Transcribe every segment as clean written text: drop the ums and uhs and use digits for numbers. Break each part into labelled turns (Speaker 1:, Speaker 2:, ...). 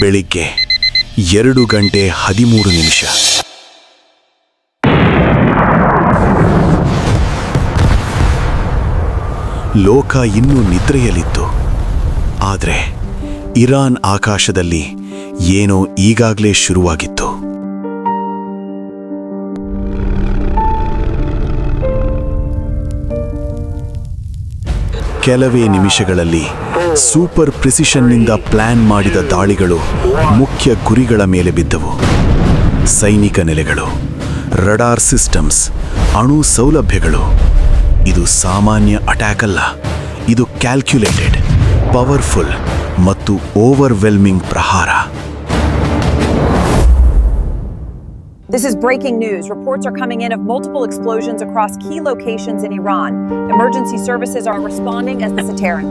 Speaker 1: ಬೆಳಿಗ್ಗೆ 2:13 ಲೋಕ ಇನ್ನೂ ನಿದ್ರೆಯಲ್ಲಿತ್ತು. ಆದರೆ ಇರಾನ್ ಆಕಾಶದಲ್ಲಿ ಏನೋ ಈಗಾಗಲೇ ಶುರುವಾಗಿತ್ತು. ಕೆಲವೇ ನಿಮಿಷಗಳಲ್ಲಿ ಸೂಪರ್ ಪ್ರಿಸಿಷನ್ನಿಂದ ಪ್ಲಾನ್ ಮಾಡಿದ ದಾಳಿಗಳು ಮುಖ್ಯ ಗುರಿಗಳ ಮೇಲೆ ಬಿದ್ದವು. ಸೈನಿಕ ನೆಲೆಗಳು, ರಡಾರ್ ಸಿಸ್ಟಮ್ಸ್, ಅಣು ಸೌಲಭ್ಯಗಳು. ಇದು ಸಾಮಾನ್ಯ ಅಟ್ಯಾಕ್ ಅಲ್ಲ, ಇದು ಕ್ಯಾಲ್ಕ್ಯುಲೇಟೆಡ್, ಪವರ್ಫುಲ್ ಮತ್ತು ಓವರ್ವೆಲ್ಮಿಂಗ್ ಪ್ರಹಾರ.
Speaker 2: This is breaking news. Reports are coming in of multiple explosions across key locations in Iran. Emergency services are responding as the Tehran.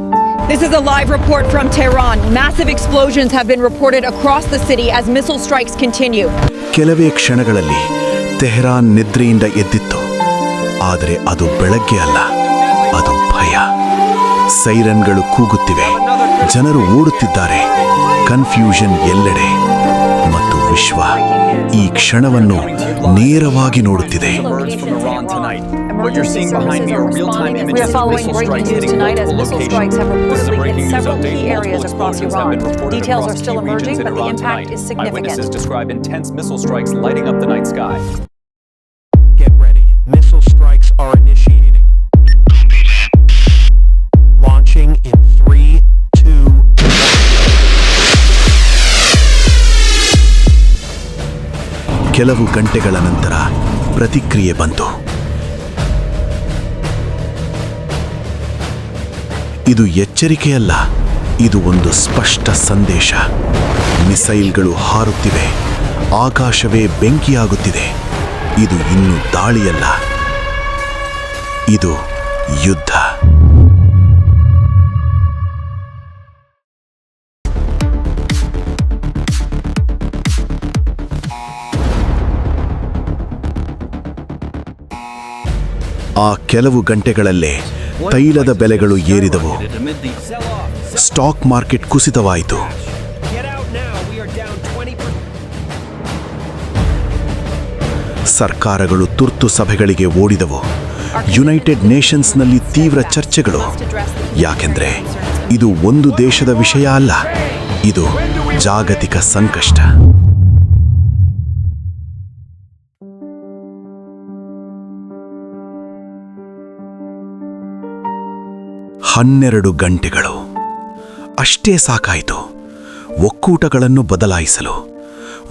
Speaker 2: This is a live report from Tehran. Massive explosions have been reported across the city as missile strikes continue.
Speaker 1: ಕೆಲವೇ ಕ್ಷಣಗಳಲ್ಲಿ Tehran ನಿದ್ರೆಯಿಂದ ಎದ್ದಿತ್ತು. ಆದರೆ ಅದು ಬೆಳಗ್ಗೆ ಅಲ್ಲ, ಅದು ಭಯ. ಸೈರನ್ಗಳು ಕೂಗುತ್ತಿವೆ, ಜನರು ಓಡುತ್ತಿದ್ದಾರೆ, ಕನ್ಫ್ಯೂಷನ್ ಎಲ್ಲೆಡೆ. ಮತ್ತು ವಿಶ್ವ ಈ ಕ್ಷಣವನ್ನು ನೇರವಾಗಿ ನೋಡುತ್ತಿದೆ.
Speaker 3: What you're seeing behind me are real-time images of missile strikes hitting multiple locations. This is a breaking news update. Multiple explosions have been reported across key regions in Iran tonight. Eyewitnesses describe intense missile strikes lighting up the night sky.
Speaker 4: Get ready. Missile strikes are initiating. Launching in 3, 2, 1.
Speaker 1: ಕೆಲವು ಗಂಟೆಗಳ ನಂತರ ಪ್ರತಿಕ್ರಿಯೆ ಬಂತು. ಇದು ಎಚ್ಚರಿಕೆಯಲ್ಲ, ಇದು ಒಂದು ಸ್ಪಷ್ಟ ಸಂದೇಶ. ಮಿಸೈಲ್ಗಳು ಹಾರುತ್ತಿವೆ, ಆಕಾಶವೇ ಬೆಂಕಿಯಾಗುತ್ತಿದೆ. ಇದು ಇನ್ನು ದಾಳಿಯಲ್ಲ, ಇದು ಯುದ್ಧ. ಆ ಕೆಲವು ಗಂಟೆಗಳಲ್ಲೇ ತೈಲದ ಬೆಲೆಗಳು ಏರಿದವು. Stock market ಕುಸಿತವಾಯಿತು. ಸರ್ಕಾರಗಳು ತುರ್ತು ಸಭೆಗಳಿಗೆ ಓಡಿದವು. ಯುನೈಟೆಡ್ ನೇಷನ್ಸ್ನಲ್ಲಿ ತೀವ್ರ ಚರ್ಚೆಗಳು. ಯಾಕೆಂದ್ರೆ ಇದು ಒಂದು ದೇಶದ ವಿಷಯ ಅಲ್ಲ, ಇದು ಜಾಗತಿಕ ಸಂಕಷ್ಟ. 12 ಗಂಟೆಗಳು ಅಷ್ಟೇ ಸಾಕಾಯಿತು. ಒಕ್ಕೂಟಗಳನ್ನು ಬದಲಾಯಿಸಲು,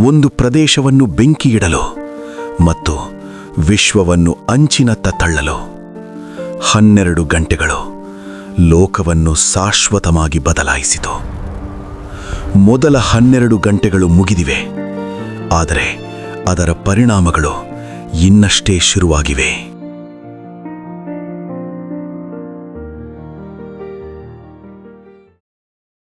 Speaker 1: ಒಂದು ಪ್ರದೇಶವನ್ನು ಬೆಂಕಿಯಿಡಲು ಮತ್ತು ವಿಶ್ವವನ್ನು ಅಂಚಿನತ್ತ ತಳ್ಳಲು. 12 ಗಂಟೆಗಳು ಲೋಕವನ್ನು ಶಾಶ್ವತವಾಗಿ ಬದಲಾಯಿಸಿತು. ಮೊದಲ 12 ಗಂಟೆಗಳು ಮುಗಿದಿವೆ, ಆದರೆ ಅದರ ಪರಿಣಾಮಗಳು ಇನ್ನಷ್ಟೇ ಶುರುವಾಗಿವೆ.